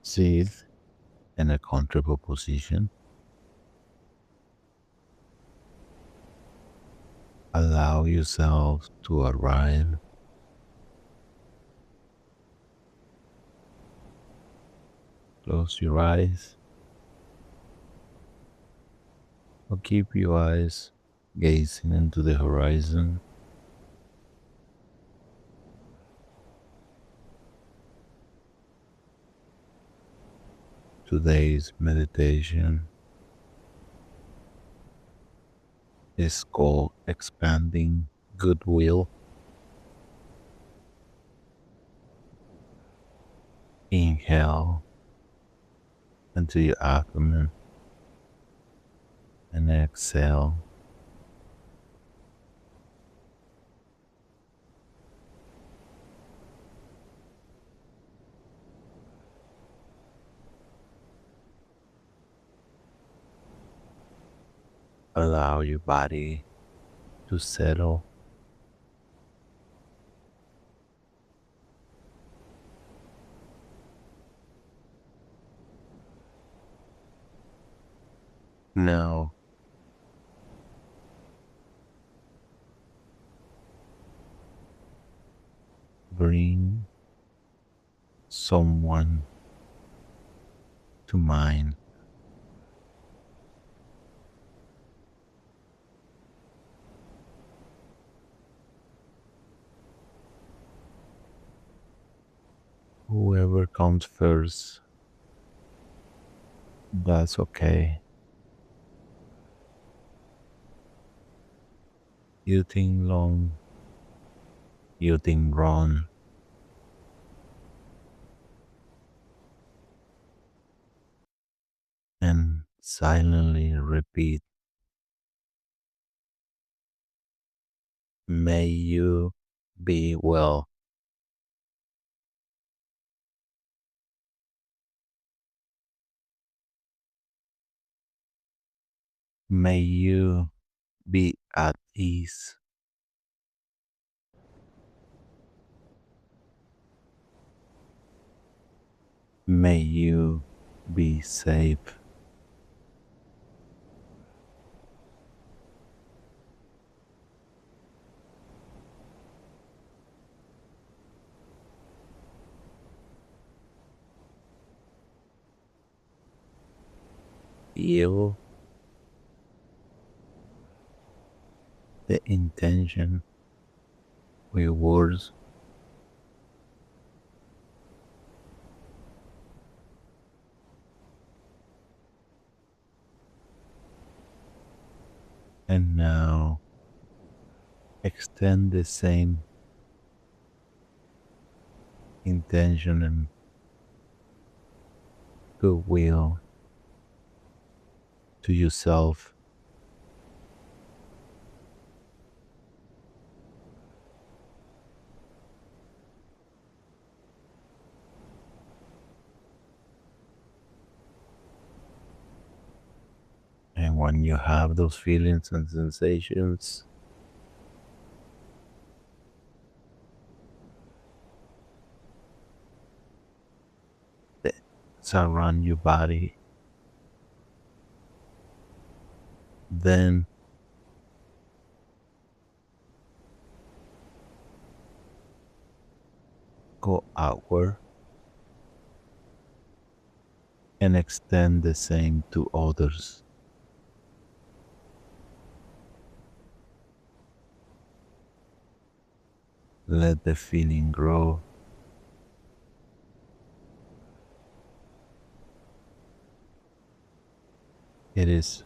Sit in a comfortable position. Allow yourself to arrive. Close your eyes or keep your eyes gazing into the horizon. Today's meditation is called Expanding Goodwill. Inhale into your abdomen and exhale. Allow your body to settle. Now, bring someone to mind. Whoever comes first, that's okay. You think long, you think wrong, and silently repeat, may you be well. May you be at ease. May you be safe. Feel the intention with words. And now extend the same intention and goodwill to yourself. And when you have those feelings and sensations, that surround your body, then go outward and extend the same to others. Let the feeling grow. It is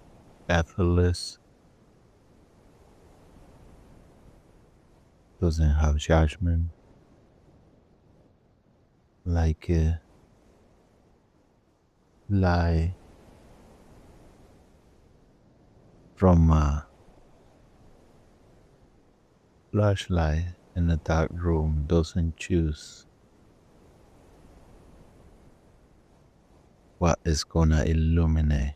effortless, doesn't have judgment, like a light from a flashlight in a dark room doesn't choose what is gonna illuminate.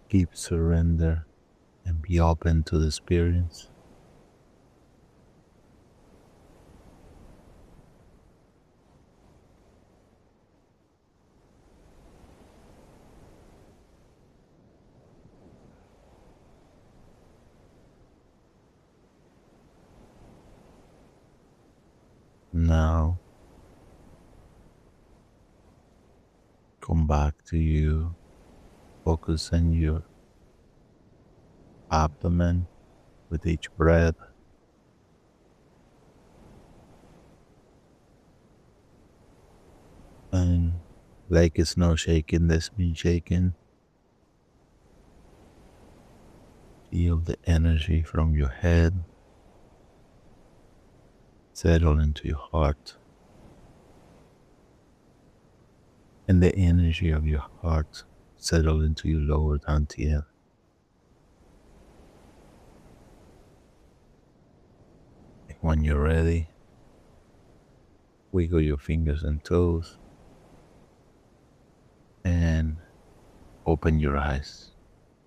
Keep surrender and be open to the experience. Now come back to you. Focus on your abdomen with each breath. And like it's not shaking, that's been shaking. Feel the energy from your head settle into your heart. And the energy of your heart settle into your lower dantian. When you're ready, wiggle your fingers and toes and open your eyes.